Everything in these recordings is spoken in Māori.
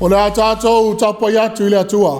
O le tātou tapai atu I le atua.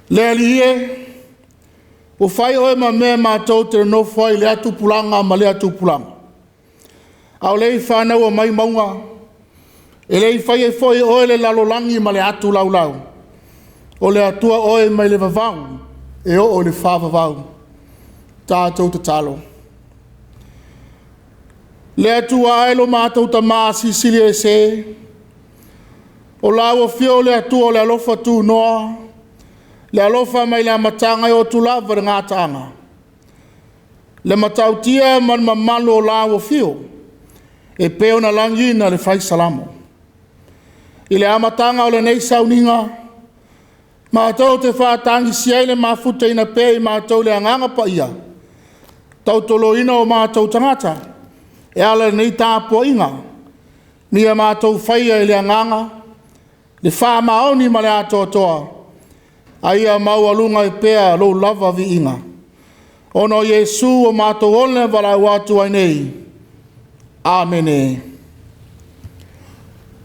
Le alie, o whai oe ma mea mātou te no whai le atu pulanga ma le atu pulanga. Au lei whanau o mai maunga, e lei whai e whai oe le lalolangi ma le atu laulau. O le atua oe mai le vavau, e o le whawavau. Tātou te talo. Le atua aelo mātou ta māsi sili e se, o lau o whio le atua o le alofa tū noa, le alofa mai le matanga o tulawa le ngātanga. Le matautia man mamalo o lau o whio, e peo na langina le whai salamo. I le amatanga o le nei sauninga, mātou te whātangi siai le mawhute ina pē I mātou le anganga pa ia. Tautolo ina o mātou tangata, e ala nei TAPUA'IGA, ni a mātou whaia I le anganga, le wha maoni ma le atoa, aia mau alunga I pēa lo lava vi inga. Ono Yesu o mātou ole wala watu ai nei. Amene.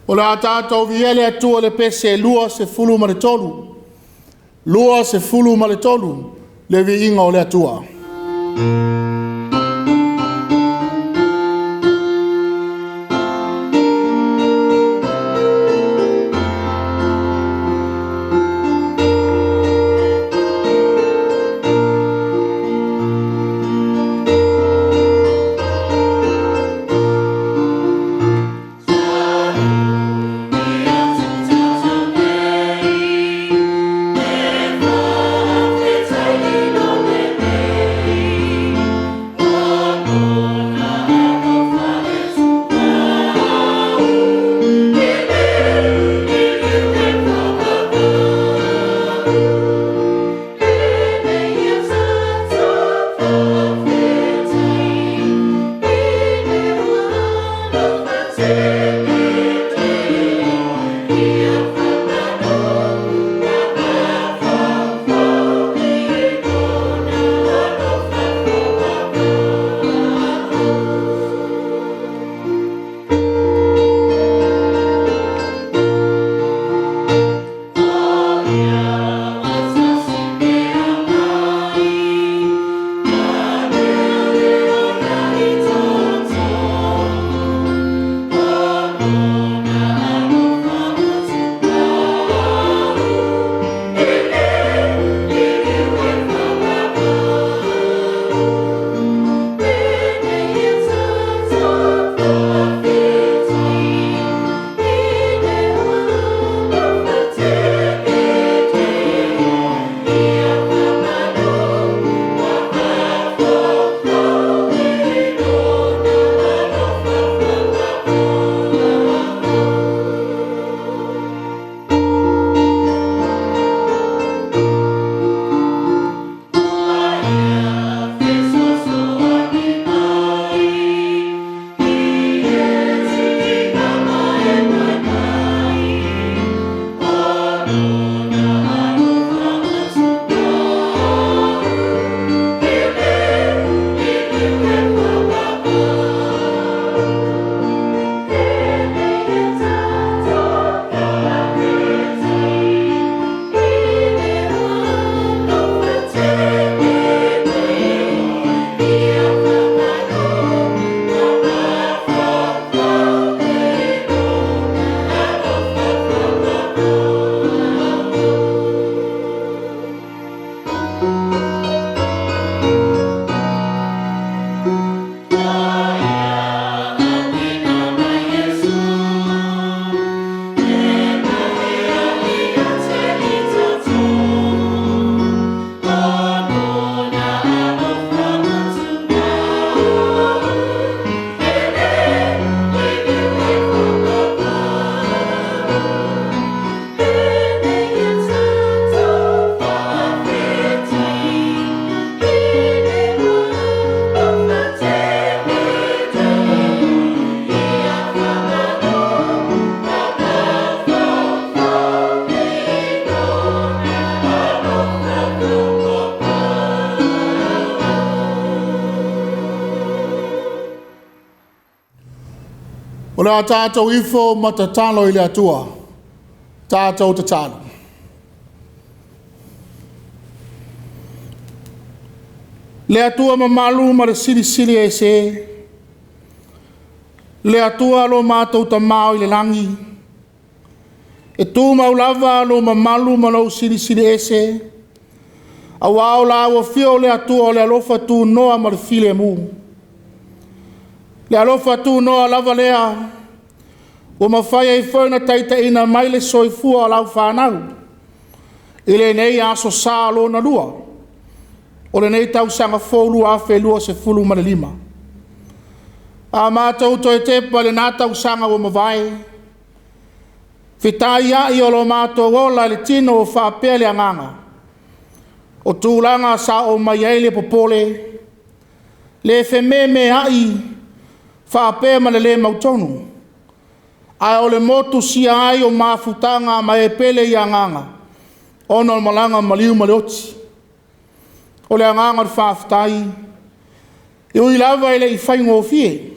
O le atatou viele atua le pese lua se fulu ma le tolu. Lua se fulu ma le tolu, le vi inga o le atua. O le a tātou ifo ma ta talo i le atua. Tātou ta talo. Le atua ma malu ma le sili sili e se. Le atua lo mātou ta mao i le langi. E tū maulava lo ma malu ma lau sili sili e se. A wao la awa fio le atua o le alofa tū noa ma le file mu. Le alofa tū noa lava lea. O mawhai e whauna taita ina mai le soifua lau whanau. I le nei aso sā lo na lua. O le nei tau sanga fōlu a whelua se fulu ma le lima. A mātou toi tepa le nā tau sanga o mawai. Whitai a i o lo mātou ola le tino o whapea le anganga. O tūlanga sa o mai eile popole. Le whememe a i whapea ma le mautonu. Ai o le motu sia ai o mafutanga ma e pele i anganga. Ono o malanga maliu malioti. O le anganga whaftai. I ui lava ele i whaingo fie.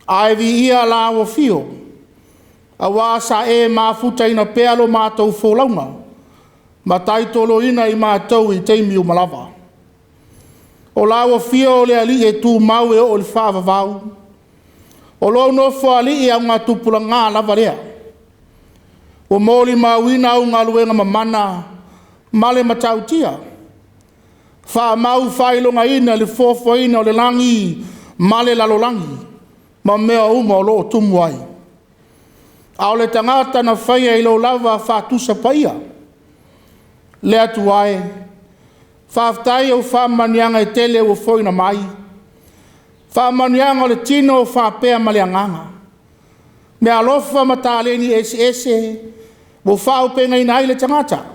Ai vi ia la o fio. A wasa e mafuta ina pealo mātou fōlaunga. Ma taitolo ina i mātou i teimi o malava. O la o fio o le ali e tū mau e o le whawavau. O lo no fo ali e nga tupula nga lava lea. O moli mawina au ngā luenga mamana, male matautia. Wha mau whailonga ina le fofo ina o le langi, male lalolangi, ma mea uma o lo tumu ai. Ao le tangata na whaia ilo lava whatusa paia. Le atuae, whaftai au whamanianga e tele o foina mai. Whamanianga o le tino o whapea maleanganga. Me alofa mataleni ese, mo whaupenga ina ai le tangata.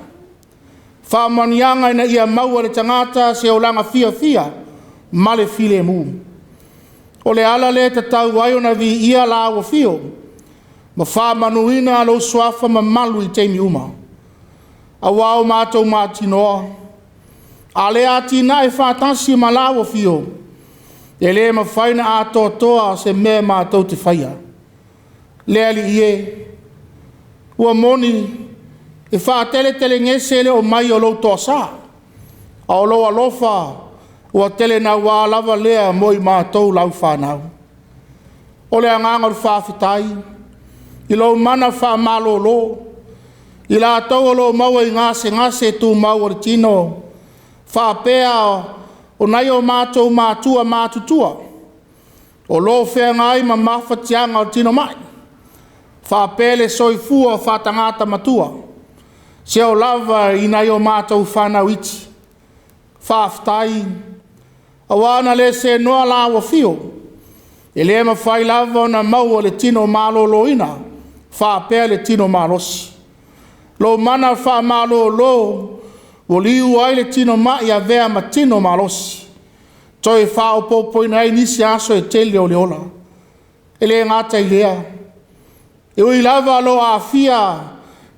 Whamanianga ina ia maua le tangata se o langa fia, male file mu. O le ala le tatau aiona vi ia la o fio. Ma whamanuina alo suafa ma malu i teimi uma. A wao mātou mātinoa. A le atina e whātasi ma la o fio. E le ma whaina atoa se mea mātou te whaia. Le ali ie. Ua moni e whaatele ngese le o mai o loutoa sā. A o loa lofa ua tele na wā lava lea moi mātou lau whanau. O le angangar whawhitai. I lau mana whamalo lo. I la tau o lo maua i ngase tu maua re tino. Whapea o nai o mātou Matua mātutua. O lo whea ngai ma mawhatianga o tino mai. Whapele soifua whatangata Matua. Se o lava i nai o mātou whanau iti. Whaftai. Awana le se noa la wa fio. E le ma whai lava o na maua le tino malo lo ina. Whapea le tino malosi. Lo mana wha malo lo. O liu ai le tino mai a vea ma tino malosi. Toi whao popo ina ai nisi aso e tele o le ola. E le ngata i lea. E ui lava lo a fia.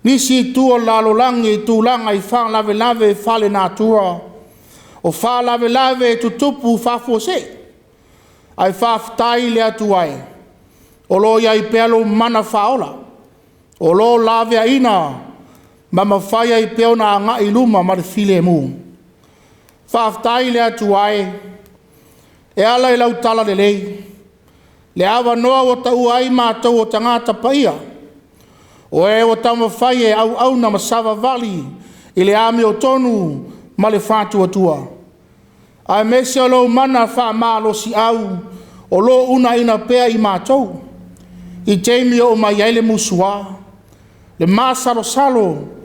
Nisi tu o lalo langi tu langa i wha lave fale na tua. O wha lave tutupu whafo se. Ai whaftai le atu ai. O lo iai pealo mana whaola. O lo lave ina. Mama whaia i peo na ngā i luma ma le file mu. Whaftai le atu ai. E ala i lau tala le lei. Le awa noa o tau ai mātou o tangata paia. O e o tama whaie au na ma Sāvali. I le ame o tonu ma le whātua. Ai mese o lo mana wha mālo si au. O lo una ina pea i mātou. I teimi o mai eile musua. Le māsaro salo.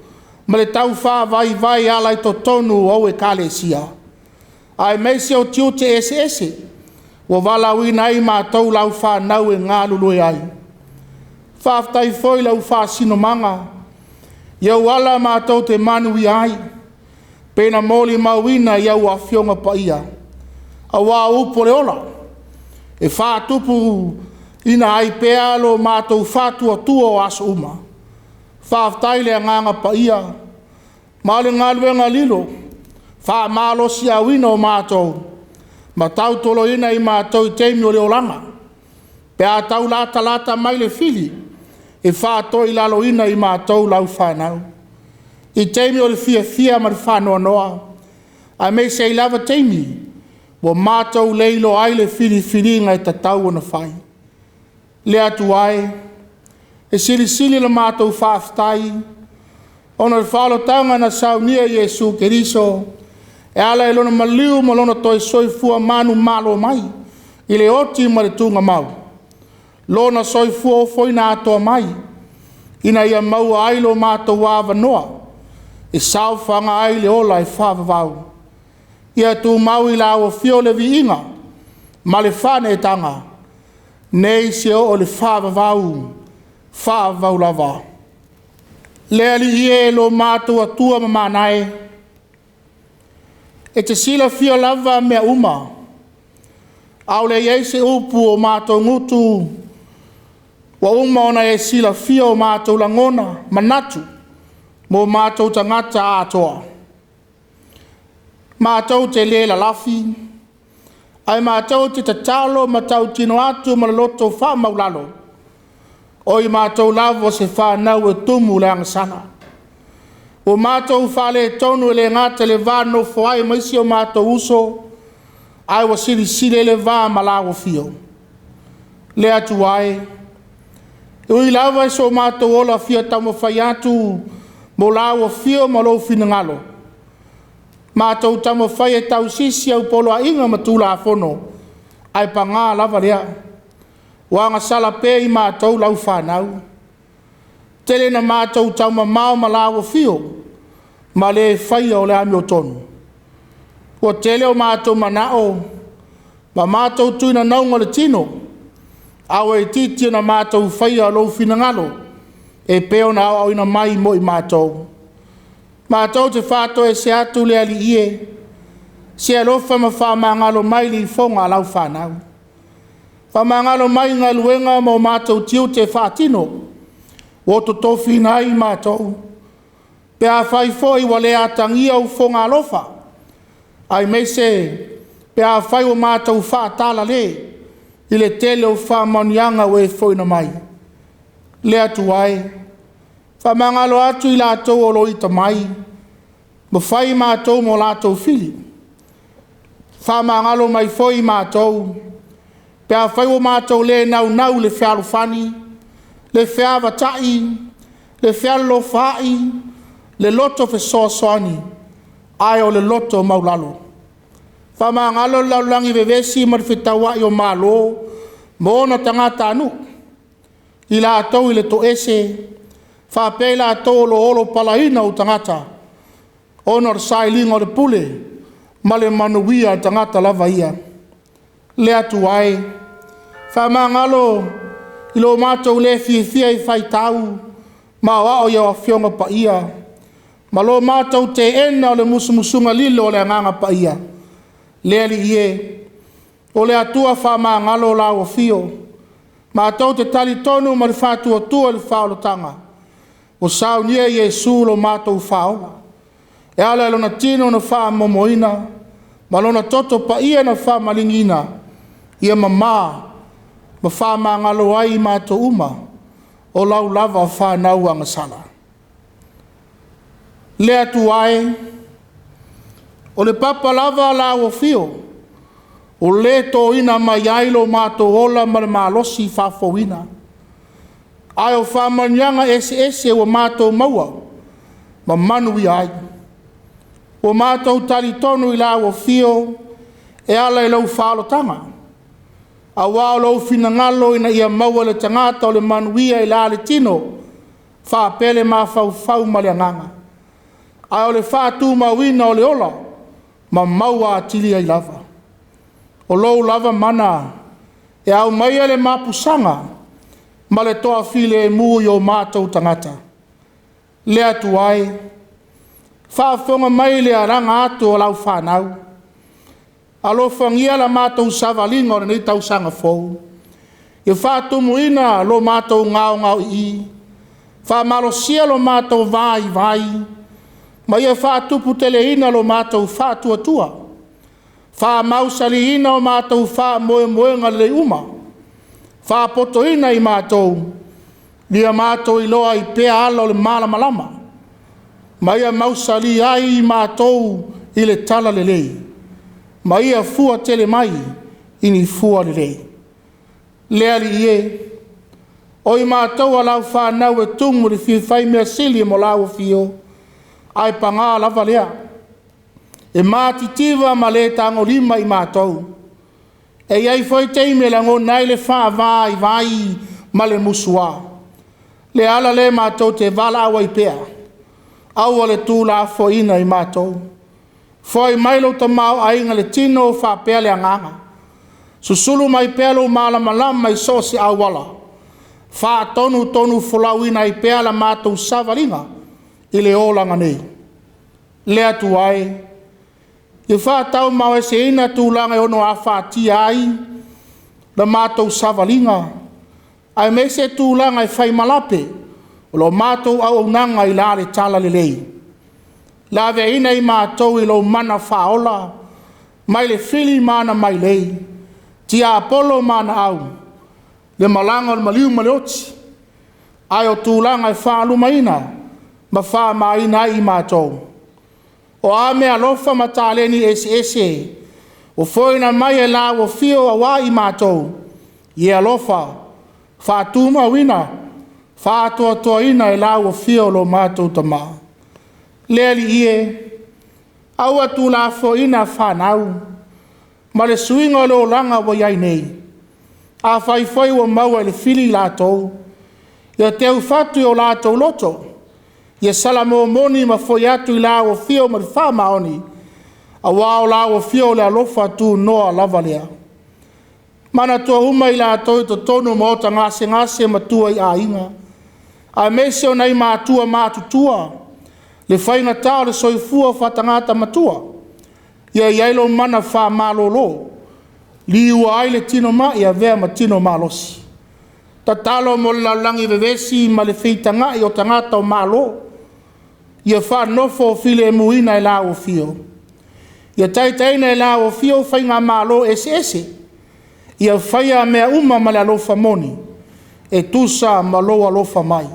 Ma le tau wha vai ala i to tonu au e kālesia. Ai mese o tiu te ese. Wa wala wina i mātou lau wha nau e ngā lulue ai. Whaftai foi lau wha sino manga. Iau ala mātou te manu i ai. Pena moli mawina iau a fionga pa ia. A wā upo le ola. E wha tupu ina ai pea lo mātou whatua tua o aso uma. Whaftai le nganga pa ia. Male ngaluenga lilo. Wha malo si awina o mātou. Ma tautolo ina i mātou i teimi o le olanga. Pe a tau lata mai le fili, e whātoi laloina I mātou lau whanau. I teimi o le fia ma le whanoa noa, a me se I lava teimi, wa mātou leilo ai le fili ngai tatau ana whai. Le atu ai, e sili le mātou whaafitai, ona le whaalotanga na saunia Iesu Keriso, e ala e lona maliu ma lona toi soifua manu malo mai, I le oti ma le tunga mau. Lona soifua o foina atoa mai, ina ia maua ai lo mātou wāwa noa, e sauwhanga ai le ola e whāwawau. Ia tu mau I la o fio le viinga, ma le whane e tanga, nei se o le whāwawau lava. Le ali ie lo mātou atua ma manae, e te sila fio lava mea uma, au le iei se upu o mātou ngutu, wa uma ona e sila fio o mātou langona, manatu, mo mātou tangata atoa. Mātou te lela lafi, ai mātou te tatalo matau tino atu ma loto wha maulalo. Oi mātou lavo se whanau e tumu le angasana. O mātou whale tonu e le ngata le vāno whaai maisi o mātou uso, ai wa sili le vā malago fio. Le atu ai, ui lava e so mātou ola fia tamo whai atu, mo lawa fio ma lo finangalo. Mātou tamo whai e tau sisi au polo a inga matula a fono, ai pa ngā lava lea. Wanga sala pe I mātou lau whanau. Tele na mātou tau ma mau ma lawa fio, ma le whai o le ami o tonu. Ua tele o mātou manao, ma mātou tuina naunga le tino, awa e titi na mātou whai o lo finangalo, e peo na au ina mai mo I mātou. Mātou te whātou e se atu le ali ie, se alofa ma whamangalo mai li fonga lau whanau. Whamangalo mai Gāluega mo mātou tiu te whātino, o to tofi nai mātou. Pea whai foi wa le atangia u fonga alofa, ai me se pea whai o mātou whātala le, I le tele o whamanianga we foi na mai. Le atu ai, whamangalo atu I lātou o loita mai, mo whai mātou mo lātou fili. Whamangalo mai foi mātou, pea whai o mātou le nau le whialofani, le whiawatai, le whialofai, le loto fesoasoani, ai o le loto maulalo. Whamangalo laulangi vevesi ma le Faitau o malo, mo ona tangata anu. I lātou I le to ese, whapei lātou lo olo palaina o tangata, ona sailinga o le pule, ma le manuia tangata lava ia. Le atu ai, whamangalo I lo mātou le fia I Faitau, ma wao ia wa fionga pa ia, ma lo mātou te ena o le musumusunga lilo o le anganga pa ia. Le ali ie, o le atua whamangalo la o fio, mātou te tali tonu ma le whātua le whaolotanga, o saunia Iesu lo mātou whaola. E ala lona tino na wha momoina, ma lona toto pa ia na wha malingina, ia ma whamangalo ai mātou uma, o lau lava whanau angasala. Le atu ai, o le papa lava la o fio, o le to ina mai ailo mātou ola ma le malosi whafauina. Ai o whamanyanga ese o mātou maua, ma manui ai. O mātou tali tonu I la o fio, e ala I lau whalotanga. A wao lau finangalo ina ia maua le tangata o le manuia I la le tino, whapele ma whau ma le anganga. Ai o le whātu mawina o le ola, ma maua atili ai lava. O lou lava mana, e au mai le mapusanga, ma le toa file e mui o mātou tangata. Le atu ai, whaafonga mai le aranga atu o lau whanau. Alo whangia la mātou Sāvali ngore nei tau sanga fou. I whaatumu ina lo mātou ngao I. Whamalosia lo mātou vai. Ma ia whaatupu tele ina lo mātou whaatuatua. Mausalī ina o mātou moe ngale uma. Whapotoina I mātou, lia mātou I loa I pea ala o le malamalama. Maia Mausalī ai I mātou I le tala lelei. Maia fua tele mai I ni fua lelei. Lea li ie, o I mātou a lau whanau e tungu le whiwhai mea sili mo lau fio, ai pangā lava lea. E mātitiva ma le tango lima I mātou. E iai foi teime la ngō nai le wha vai ma le musua. Le ala le mātou te vala awa I pea. Aua le tū la foina I mātou. Foi mailo ta mau ainga le tino wha pea le anganga. Susulu mai pea lo malama I sosi awala. Wha tonu fulawina I pea la mātou Sāvalinga I le olanga nei. Le atu ai. I Faitau mau e se ina tūlanga ono a whātia ai, la mātou Sāvalinga, ai me se tūlanga I whai malape, o lo mātou au nanga I la le tala lelei. La vea ina I mātou I lo mana whaola, mai le whili mana mai lei, tia apolo mana au, le malanga o maliu maleoti, ai o tūlanga I whaalumaina, ma wha maina I mātou. O a mea lofa mataleni ese, o foina mai e la o fio a wā I mātou, I a lofa, whātuma wina, whātua ina e la o fio lo mātou tama. Leali ie, au atu la fo ina whanau, ma le suinga lo langa wa iai nei, a whai o maua le fili lātou, ia teu whatu o lātou loto, ia salamo moni ma foi atu I la o fio ma wha maoni, a wao la o fio le alofa tu noa lava lea. Mana tua uma I la toi to tonu mo ta ngase matua I a inga. A mese o nei mātua mātutua, le whainga tau le soifua whatangata matua, ia iailo mana wha malolo, liua ai le tino ma ia vea ma tino malosi. Ta talo mo laulangi vevesi ma le whitanga I o tangata o malo, ia wha nofo file muina I la o fio. Ia taitaina I la o fio whainga malo ese. Ia whaia mea uma ma le alofa moni, e tusa ma loa alofa mai.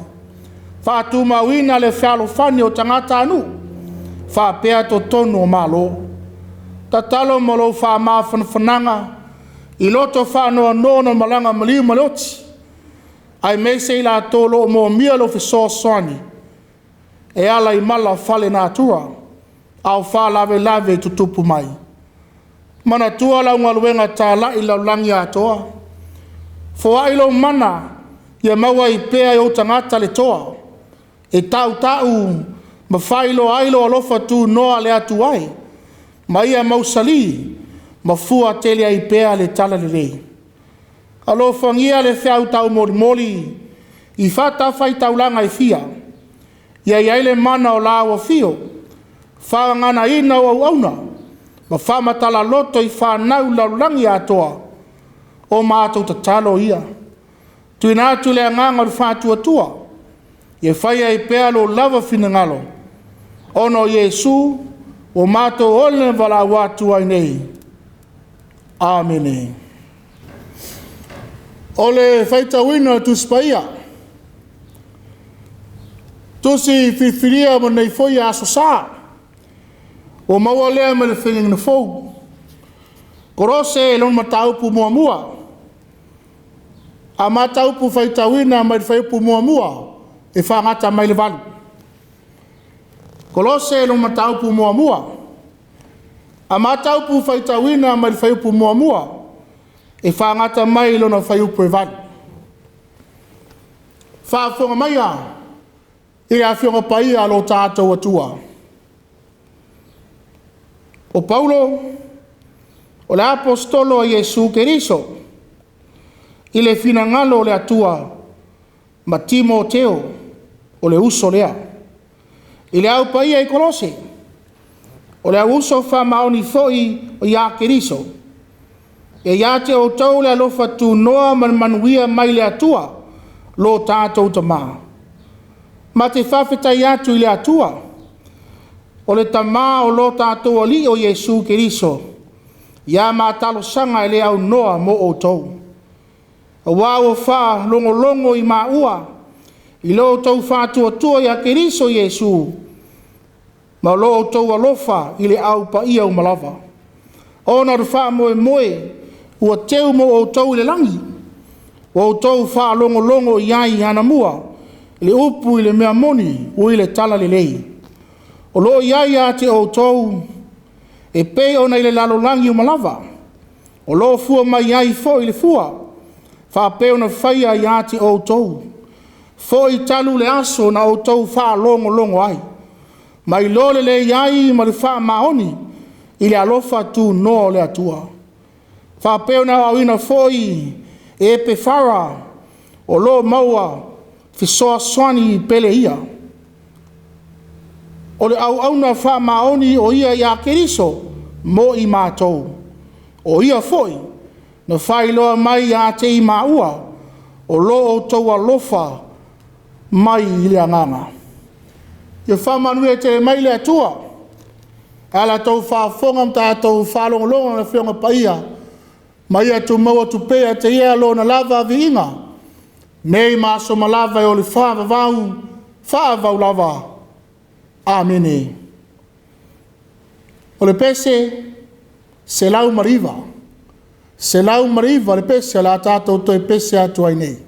Wha tu mawina le whialo whani o tangata anu, wha pea to tonu o malo. Ta talo mo lo wha maa whananga, I loto wha noa nono malanga maliu maloti, ai mese I la tolo mo mia lo fiso soani, e ala I mala fale na atua, au wha lave tutupu mai. Mana tua la ungaluenga tā la I laulangi atoa. Fua ilo mana, ia maua I pea I o tangata le toa, e tau, ma whailo ailo alofa tu noa le atu ai, ma ia Mausalī, ma fua tele I pea le tala le rei. Alofa ngia le whiau tau mori, I whata Faitau langa I fia, ia iaile mana o la o fio, whaangana ina o auna, ma whamatala loto I whanau laulangi atoa, o mātou ta talo ia. Tuina atu le anganga o whātua, ia whaia I pea lo lava finangalo, ono Iesu, o mātou ole wala watu ai nei. Amene. Ole Faitau ina tuspaia. Tusi whiwhiria mo nei foi a sosā. O maua lea me le whingang na fou. Kolose e lon mataupu mua. A mataupu Faitau ina mai whaipu mua. E whangata mai le walu. Kolose e lon mataupu mua. A mataupu Faitau ina mai whaipu mua. E whangata mai lona whaiupu e walu. Whaafonga mai a. E a whionga pai a lo tātou atua. O Paulo, o le apostolo a Iesu Keriso, I le finangalo le atua, ma Timoteo, o le uso lea. I le au pai a I Kolose, o le au uso wha maoni foi o ia Keriso. E ia te o tau le alofa tu noa manuia mai le atua, lo tātou tamaa. Ma te whawhetai atu I le atua, o le tamā o lo tātou ali o Iesu Keriso, ia mā talo sanga I le au noa mo o tau. wāo wha longo I Māua, I lo tau whātua ia Keriso Iesu, ma lo tau alofa I le au pa ia o malava. Ona ru wha moe, ua teu mo o tau I le langi, o tau wha longo iai ana mua, le upu I le mea moni, o I le tala le lei. O lo iai a te o tau, e pe ona I le lalo langi o malava, o lo fua mai ai fo I le fua, wha pe ona whaia ia te o tau, fo I talu le aso na o tau wha longo ai, mai lo le iai ma le wha maoni, I le alofa tu no le atua. Wha pe ona awina fo I, e pe whara, o lo maua, fisoa swani pele ia. O le au na wha maoni o ia Keriso, mo I mātou. O ia foi, na whailoa mai a te I Māua, o lo o tau alofa mai I le anganga. Ia whamanue te mai le atua, ala tau whaafonga mta tau whalongolonga na whionga paia, mai atu maua tu pea te ia lo na lava viinga, nei maso malava o le whaavau lava. Amene. O le pese, se lau mariva. Se lau mariva le pese la tātou toi pese atu ai nei.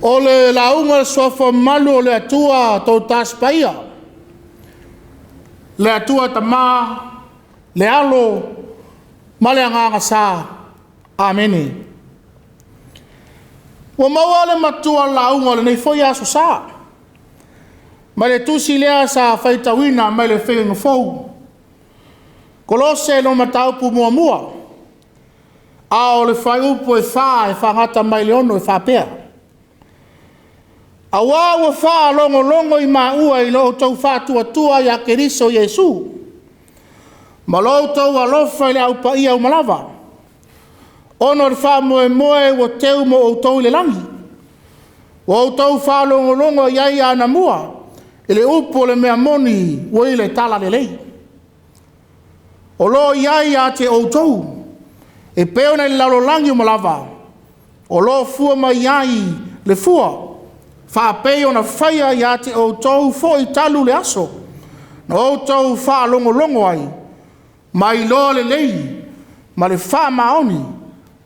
O le launga sofa malu o le atua tau taspaia. Le atua tamā, le alo, ma le anganga sā. Amene. Wa maua le matua launga le nei foi aso sā. Ma le tusi lea sa faitauina mai le whenga fau. Kolose no mataupu mua mua. A o le whai upo e whangata mai le ono e whapea. Awa ua wha longo longo I maua I lo tau whātua ia Keriso Iesu. Ma lo tau alofa I le au paia au malava. Ono le wha moe moe wa teu mo o tau le langi. Wa o tau wha longo longo iai ana mua. Ele upo le mea moni wa I le tala le lei. O lo iai a te o tau. E peo na I lalo langi o malava. O lo fua mai iai le fua. Whapei o na whaia I a te o tau fo I talu le aso. Na o tau wha longo longo ai. Mai lo le lei. Ma le wha maoni.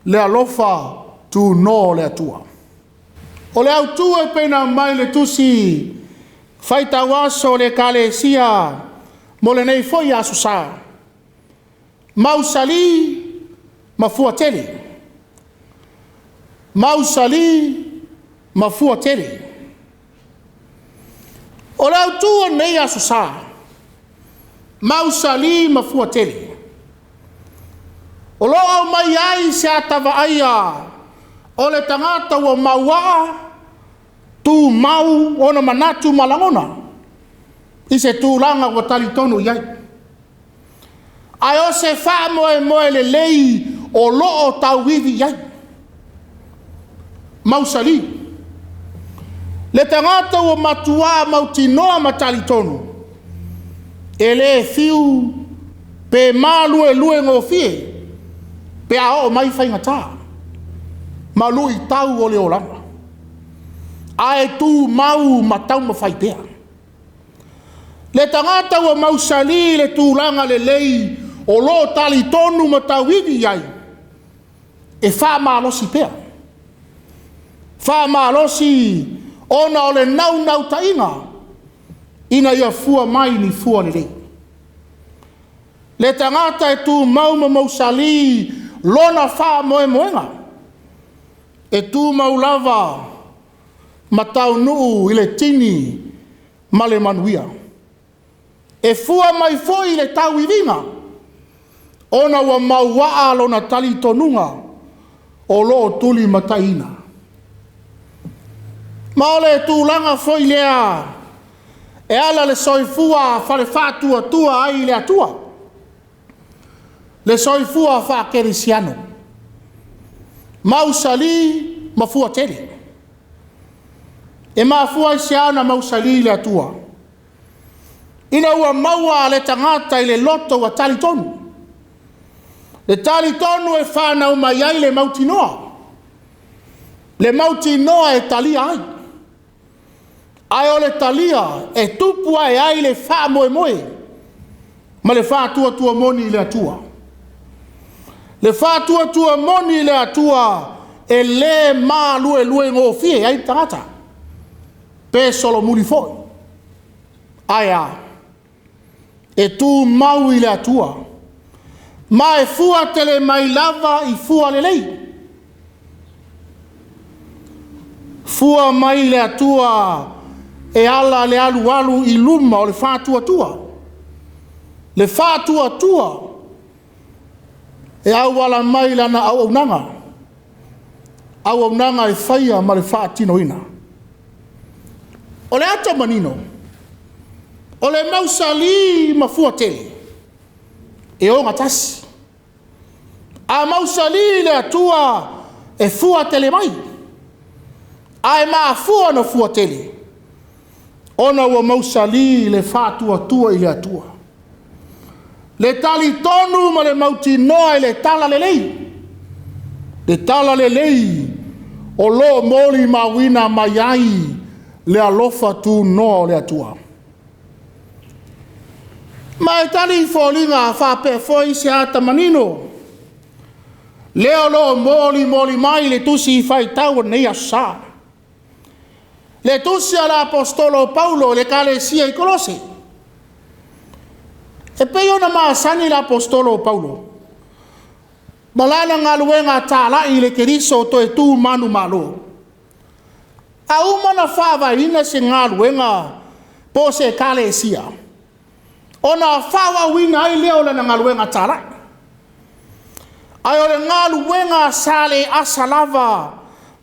Le alofa tu no le atua. O le Autū e pena mai le tusi. Faitau aso le kalesia. Mo le nei foi aso sa. Mausalī ma fua tele. Mausalī ma fua tele. O le Autū nei aso sa. Mausalī ma fua tele. O loo mai ai se atawa aia. O le tangata ua maua. Tu mau ona manatu malangona. I se tūlanga ua talitonu iai. Ai o se wha moe moe le lei o loo tau wivi iai. Mausalī. Le tangata ua matua mautinoa matalitonu. E le fiu pe malue lue ngofie. Pe a o mai whaingata. Ma lui tau o le olanga. Ae tu mau matau ma whaipea. Le tangata ua Mausalī le tūlanga le lei o lo tali tonu ma tau iwi iai. E wha malosi pea. Wha malosi ona o le nau tainga. Ina ia fua mai ni fua le lei. Le tangata e tu mau ma Mausalī lona wha moe moenga. E tu mau lava matau nuu I le tini ma le manuia. E fua mai foi le tau iwinga. Ona ua mauaa lona tali tonunga o loo tuli mataina. Ma ole tūlanga foi lea e ala le soifua fale whātua tua ai le atua. Le soifua wha kerisiano. Mausalī ma fua tele. E ma fua se ana Mausalī le atua. Ina ua maua le tangata I le loto wa talitonu. Le talitonu e whanau mai ai le mautinoa. Le mautinoa e talia ai. Ai o le talia e tupu ai le wha moe moe. Ma le wha tua moni le atua. Le wha tua moni le atua e le mā lue ngofie ai tangata. Pe solo muli foi. Aia. E tu mau I le atua. Ma e fua tele mai lava I fua le lei. Fua mai le atua e ala le alu I luma o le wha tua. Le wha tua. E au ala mai lana au nanga. Au nanga e whaia ma le wha tino ina. O le ata manino. O le Mausalī ma fua tele. E o ngatasi. A Mausalī le atua e fua tele mai. A e maa fua na fua tele. Ona ua Mausalī le wha tua I le atua. Le tali tonu ma le mautinoa I le tala le lei. Le tala le lei. O lo moli mawina mai ai. Le alofa tu no le atua. Ma e tali fōlinga whape foi se ata manino. Leo lo moli mai le tusi I Faitau nei asa. Le tusi ala apostolo Paulo le kalesia I Kolose. E peo na maasani la apostolo Paulo. Malana Gāluega tālai le Keriso to e tū manu malo. A umana whāwaina se Gāluega po se kalesia. Ona whāwawina ai leo lana Gāluega tālai. Ai o le Gāluega sale asalava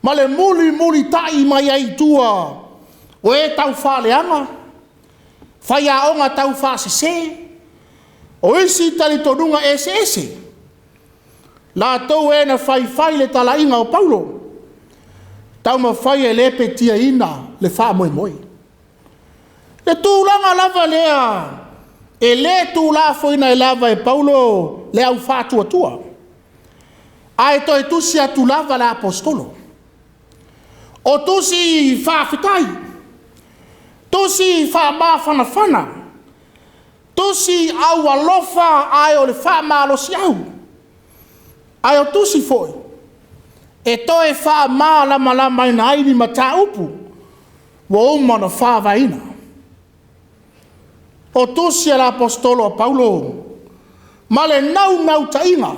ma le muli tai mai ai tua O e tau whaleanga. Whai a onga tau whasese. O isi tali tonunga ese. La tau e na whai le tala inga o Paulo. Tau ma whai e lepe tia ina le wha moi. Le tūlanga lava lea. E le tūla foina e lava e Paulo le au whātua. Ai toi tusi atu lava le apostolo. O tusi whawhitai. Tusi wha Tusi au alofa ai o le wha malosi au. Ai o tusi foi. E toi wha lama ina aini mata upu. Wa umana wha vaina. O tusi ala apostolo a Paulo. Male nau tainga.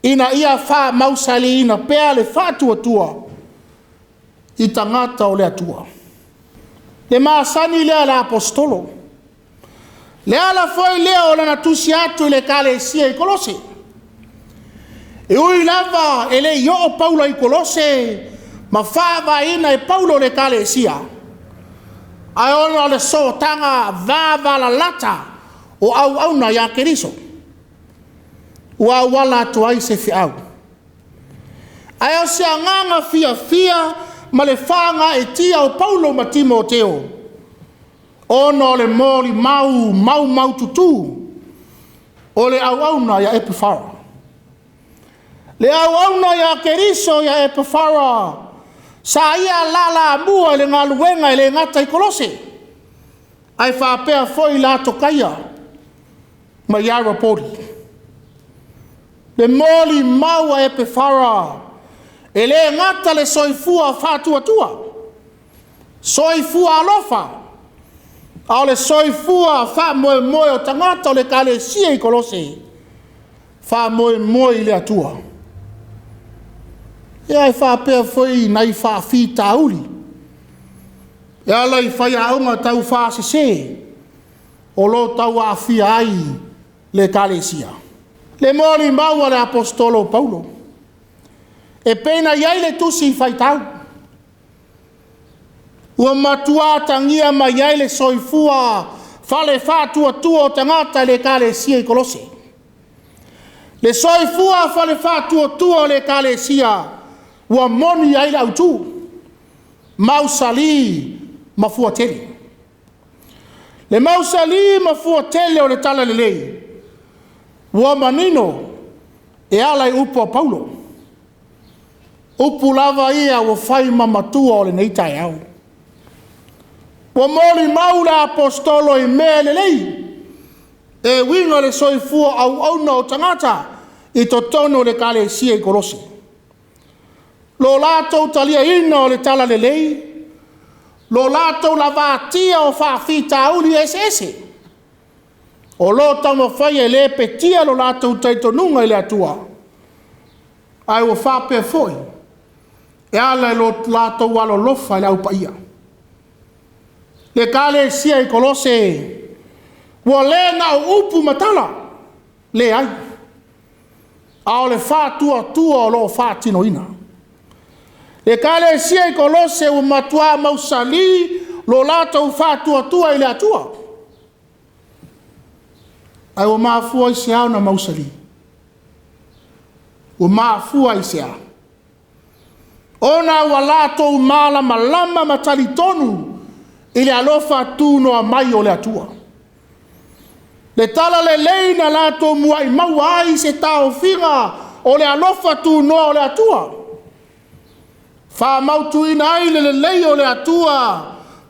Ina ia wha Mausalī ina pea le wha tua. I tangata o le atua. Le maasani lea la apostolo. Le ala foi lea o lana tusi atu le kalesia i Kolose. E ui lava e le yo o Paulo i Kolose. Ma whaava ina e Paulo le kalesia. Ai ona le so tanga vava la lata o au na ya keriso. Ua wala tuai se fiau. Ai o se anganga fia ma le whanga e tia o Paulo ma Timoteo. Ono le mori mau tutu. O le au na ya Epifara. Le au na ya keriso ya Epifara. Sa ia lala mua le Gāluega le ngata i Kolose. Ai whapea foi la tokaia. Ma ia rapori. Le mori mau a Epifara. E le ngata le soifua whātua. Soifua alofa. Ao le soifua wha moe o tangata o le kalesia i Kolose. Wha moe i le atua. E ai whapea foi nai wha whita uri. E alai whai aunga tau whasese. O lo tau a whia ai le kalesia. Le mori maua le apostolo Paulo. E pena iai le tusi Faitau. Ua matua tangia ma iai le soifua fale whātua o tangata le kalesia i Kolose. Le soifua fale whātua le kalesia ua moni iai le Autū. Mausalī ma fuatele. Le Mausalī ma fuatele o le tala le lei. Ua manino e alai upo Paulo. Upu lava ia ua whai ma Matua o le neitai au. Ua mori maula apostolo i mea le lei. E winga le soifua au na o tangata i totono le kalesia i Kolose. Lo lātou talia ina o le tala le lei. Lo lātou lava tia o whawhita uli ese. O lo tamo whai e le petia lo lātou taitonunga i le atua. Ai o whapea foi. E ala lo lātou walo lofa i le aupaia. Le kalesia i Kolose. Ua le na o upu matala. Le ai. Ao le whātua o lo whātino ina. Le kalesia i Kolose o Matua Mausalī lo lātou whātua i le atua. Ai o māfua i se au na Mausalī. O māfua i se au. Ona ua lātou malama matali tonu i le alofa tūnoa mai o le atua. Le tala le leina lātou mua i maua ai se tau whiga o le alofa tūnoa o le atua. Wha mautu ina ai le lei o le atua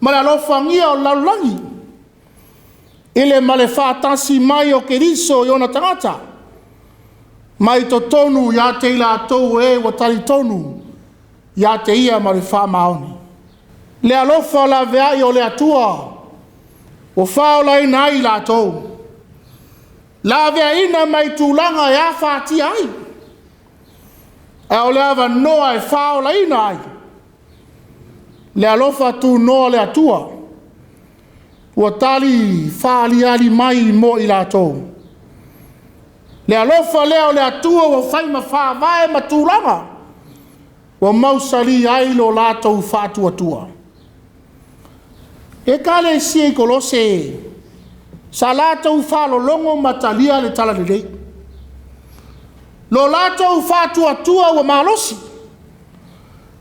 ma le alofa ngia o laulangi. Ile ma le whātasi mai o keriso i ona tangata. Mai to tonu ia te ila tau e wa tali tonu. Ia te ia ma le wha maoni. Le alofa la veai o le atua. O whao la ina ai la tau. La vea ina mai tūlanga e a whāti ai. E o le awa noa e whao la ina ai. Le alofa tū noa le atua. Ua tali whaali ali mai mo i la tau. Le alofa leo le atua o whaima whaavae ma tūlanga. Wa Mausalī ai lo lātou whātua. Ekalesia I Kolose. Sa lātou whalolongo matalia le tala lelei. Lo lātou whātua wa malosi.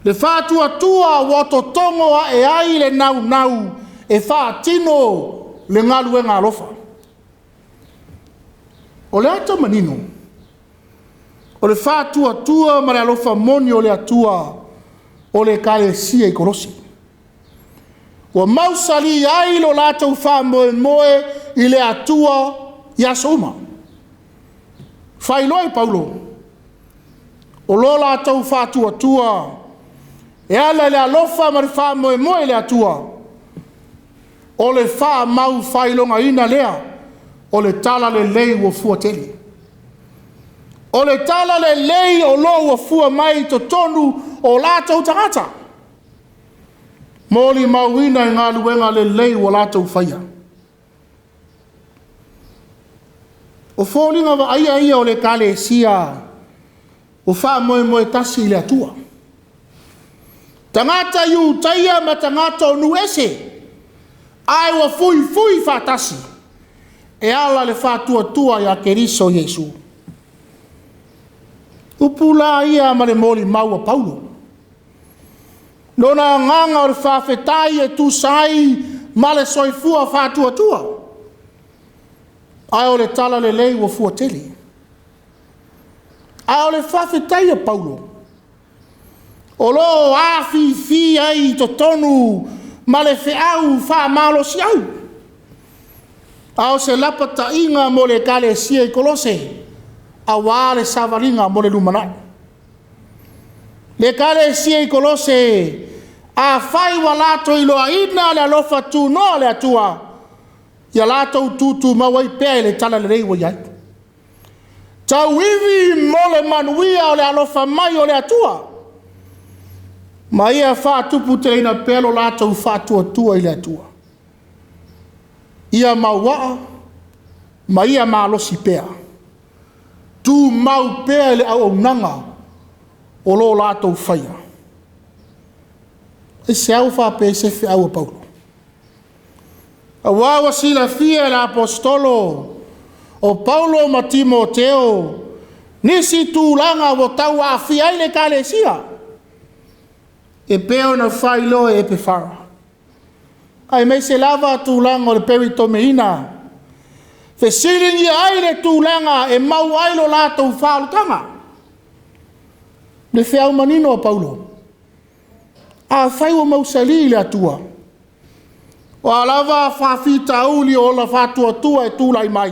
Le whātua wa totongo a e ai le nau e whātino le Gāluega alofa. O le ata manino. O le whātua ma le alofa moni o le atua o le kalesia I Kolose. Wa Mausalī ai lo lātou whamoe I le atua ia soma. Whailoi Paulo. O lo lātou whātua. E ala le alofa ma le whamoe le atua. O le wha mau whailonga ina lea. O le tala le lei wa fua tele. O le tala le lei o lo wa fua mai to tonu o lātou tangata. Moli mauina I Gāluega le lei wa lātou whaia. O fōlinga wa ia o le kalesia. O wha moe tasi le atua. Tangata yu taia ma tangata o nuese. Ai wa fui whatasi. E ala le whātua ia keriso Yesu. Upula ia ma le moli maua Paulo. Nona nganga o le whawhetai e Tusi ma le soifua whātua. Ai o le tala le lei wa fua tele. Ai o le whawhetai e Paulo. O lo awhi ai to tonu ma le whiau wha malo si au. Ai o se lapata inga mo le kalesia I Kolose. A wā le Sāvalinga mo le lumanai. Le kalesia I Kolose. A whai wa lato I loa ina le alofa tu no le atua. Ia lato tutu mawai pēi le tala le rei wa iai. Tau iwi mo le manuia o le alofa mai o le atua. Ma ia whātupu te ina pēlo lato whātua I le atua. Ia mauaa. Ma ia malosi pēa. Tu mau pēi le au nanga o lo lato whaia. E se au whāpē se whi au a Paulo. A wawa sila fia la apostolo o Paulo ma Timoteo nisi tūlanga o tau a fia le kalesia. E peo na whailo e pe whara. Ai mei se lava tūlanga o le perito meina. Fe siringi ai le tūlanga e mau ailo lātou whaalutanga. Le whiau manino o Paulo. A whai o Mausalī le atua. O alava Faitau li o la whātua e tūlai mai.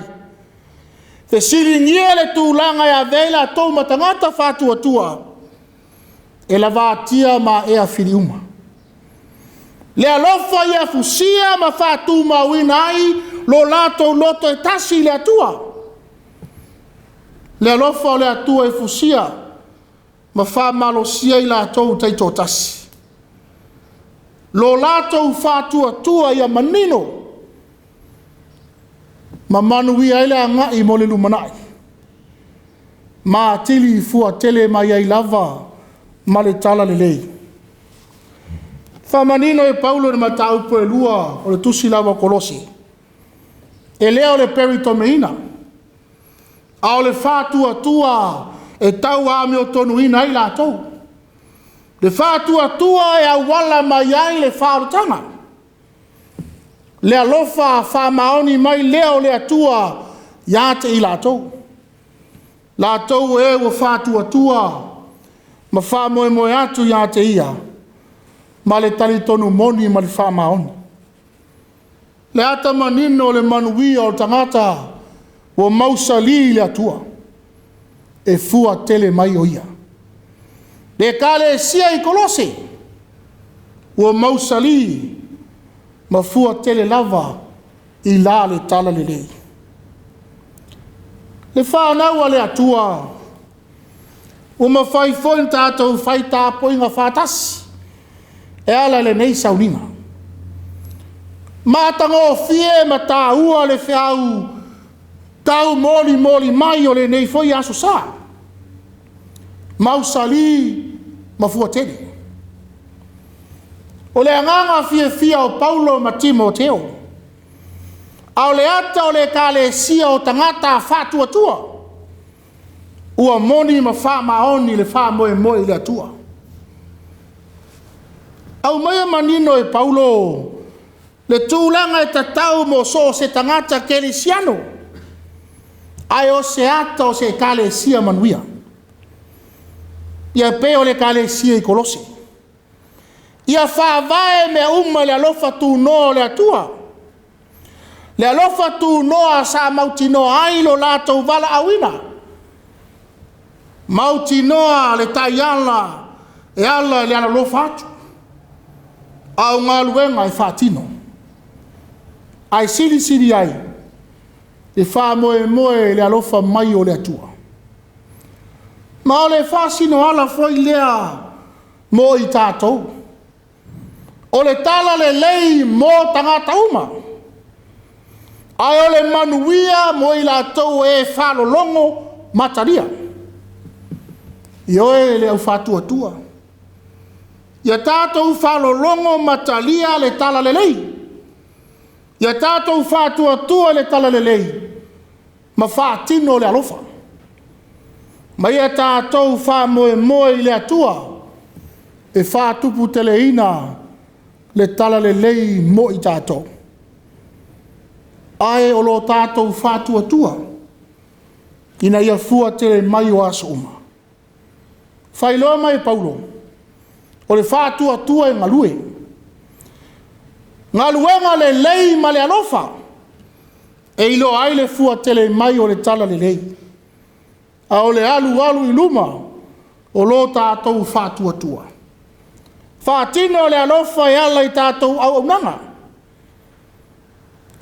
Te siringia le tūlanga e a veila tau matangata whātua. E la vātia ma ea whiriuma. Le alofa ia fusia ma whātu mauina ai lo lātou loto e tasi le atua. Le alofa o le atua e fusia ma whamalosia I lātou teito tasi. Lo lātou whātua ia manino. Ma manui ai le ngai mo le lumanai. Ma tili fua tele mai ai lava ma le tala le lei. Whamanino e Paulo le matau po e lua o le tusi lava Kolose. E leo le perito meina. A o le whātua e tau ame o tonu ina ai lātou. Le whātua e awala mai ai le whārutanga. Le alofa whamaoni mai leo le atua iate I lātou. Lātou e o whātua ma whamoe atu iate ia. Ma le talitonu moni ma le whamaoni. Le ata manino le manuia o tangata o Mausalī le atua. E fua tele mai o ia. Le kalesia I Kolose. O Mausalī ma fua tele lava I la le tala le lei. Le whanau le atua. O ma whai foin tātou whaita poinga whātasi. E ala le nei sauninga. Mātango o fie ma tā ua le whiau. Tau moli mai o le nei foi aso sā. Mausalī ma fua tele. O le anganga fia o Paulo ma Timoteo. A o le ata o le kalesia o tangata whātua. Ua moni ma wha maoni le wha moe le atua. Au mai manino e Paulo le tūlanga e tatau mo so se tangata kelesiano. Ai o se ata o se kalesia manuia. Ia pe o le kalesia I Kolose. Ia whaavae me umma le alofa tu noa le atua. Le alofa tu noa sa mauti noa ai lo lātou wala awina. Mauti noa le taiala e ala le ana lofa atu. Au ngā luenga I whātino. Ai siri ai. E wha moe le alofa mai o le atua. Ma o le whāsino ala foi lea mo I tātou. O le tala le lei mo tangata uma. Ai o le manuia mo I lātou e whalolongo mataria. Ioe le au whātua. Ia tātou whalolongo mataria le tala le lei. Ia tātou whātua le tala le lei. Ma whātino le alofa. Ma ia tātou whā moe le atua. E whātupu teleina le tala le lei mo I tātou. Ai o lo tātou whātua. Ina ia fua tele mai o aso uma. Whailoa mai Paulo. O le whātua e ngalue. Ngaluenga le lei ma le alofa. E ilo ai le fua tele mai o le tala le lei. A o le alu I luma. O lo tātou whātua. Whātino le alofa e ala I tātou au nanga.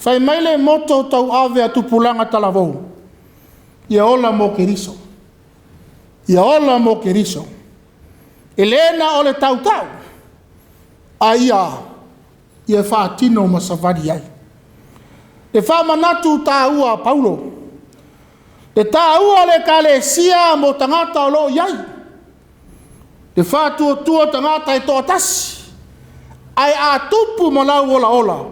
Whai mai le moto tau ave a tupulanga talavou. Ia ola mo keriso. Elena o le tau. A ia whātino ma Sāvali ai. Le whamanatu tāua Paulo. Le tāua le kalesia mo tangata o lo iai. Le whātua tangata e toa tasi. Ai a tupu malau ola.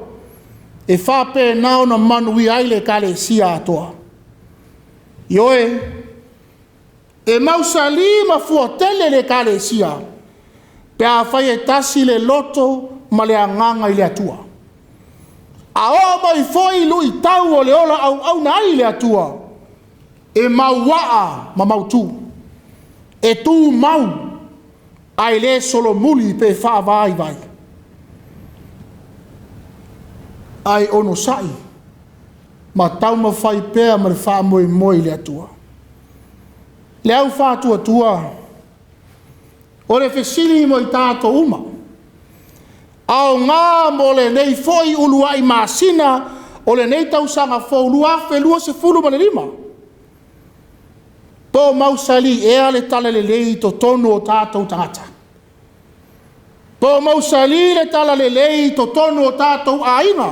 E whape nao na manui ai le kalesia atoa. Ioe, e Mausalī ma fuatele le kalesia. Pe a whai e tasi le loto ma le anganga I le atua. A o mai foi lui tau o le ola au na ai le atua. E mauaa ma mautū. E tū mau ai le solo muli pe whaavai vai. Ai ono sai. Ma tau ma whai pēr ma le wha moe le atua. Le au whātua. O le whesili mo I tātou uma. Ao ngā mo le nei foi ulua I māsina. O le nei tausanga fo ulua whelua se fulu ma le lima. Po Mausalī e ale tala le lei to tonu o tātou tangata. Po Mausalī le tala le lei to tonu o tātou ainga.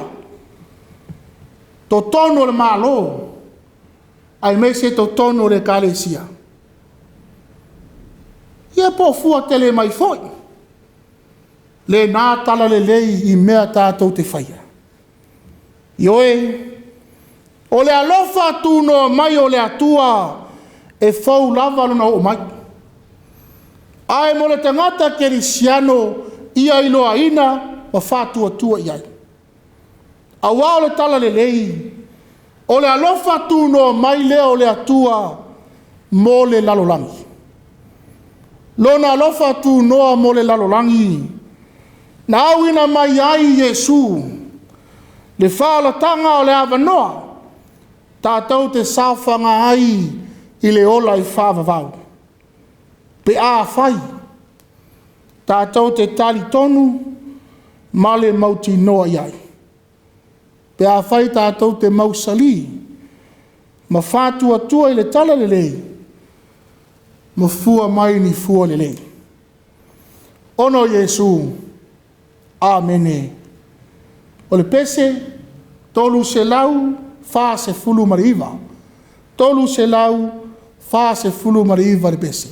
To tono le malo. Ai me se to tono le kalesia. Ia po fua tele mai foi. Le nā tala le lei I mea tātou te whaia. Ioe, o le alofa tūno mai o le atua e fau lava luna o mai. Ai mo le tangata kerisiano ia iloa ina ma whātua iai. Awa o le tala le lei. O le alofa tūno mai leo le atua mo le lalolangi. Lona alofa tūnoa mo le lalolangi. Na awina mai ai Yesu. Le whaalatanga o le awanoa. Tātou te sāwhanga ai I le ola I whaavavau. Pe a whai. Tātou te tali tonu ma le mauti noa iai. Pe a whai tātou te Mausalī. Ma whātua I le tala le lei. Ma fua mai ni fua le lei. Ono Yesu. Amene. O le pese, tolu se lau, wha se fulu mariva. Tolu se lau, wha se fulu mariva le pese.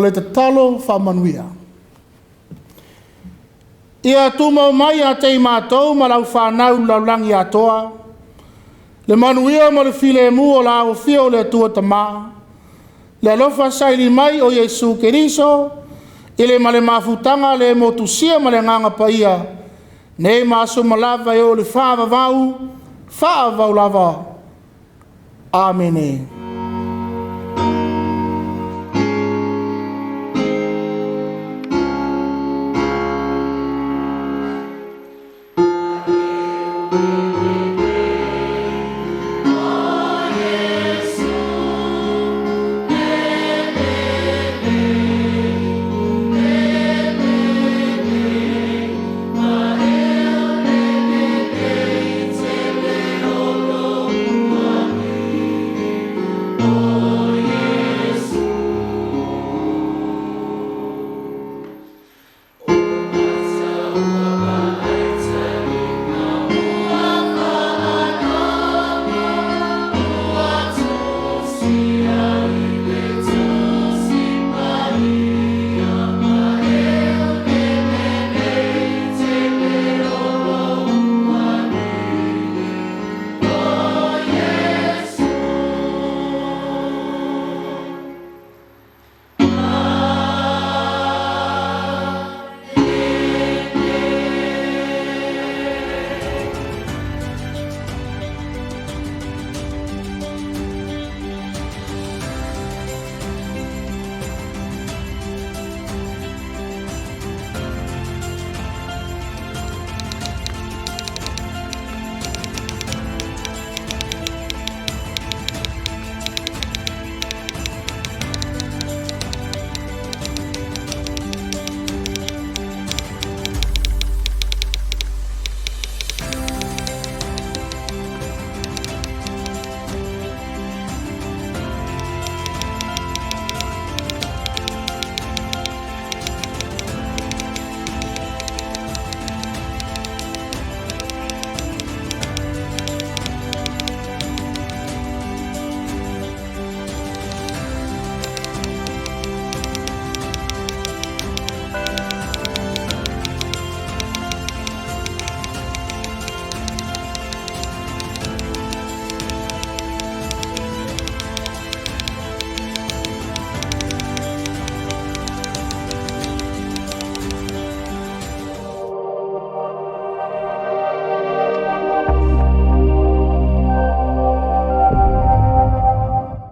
o le tatalo whamanuia. Ia tūmau mai a tei mātou ma lau whanau laulangi atoa. Le manuia ma le file mu o la o fio le atua tamā. Le alofa saili mai o Yesu Keriso. Ile ma le mafutanga le motusia ma le nganga paia. Nei maso malava e o le whaavavau lava. Amen.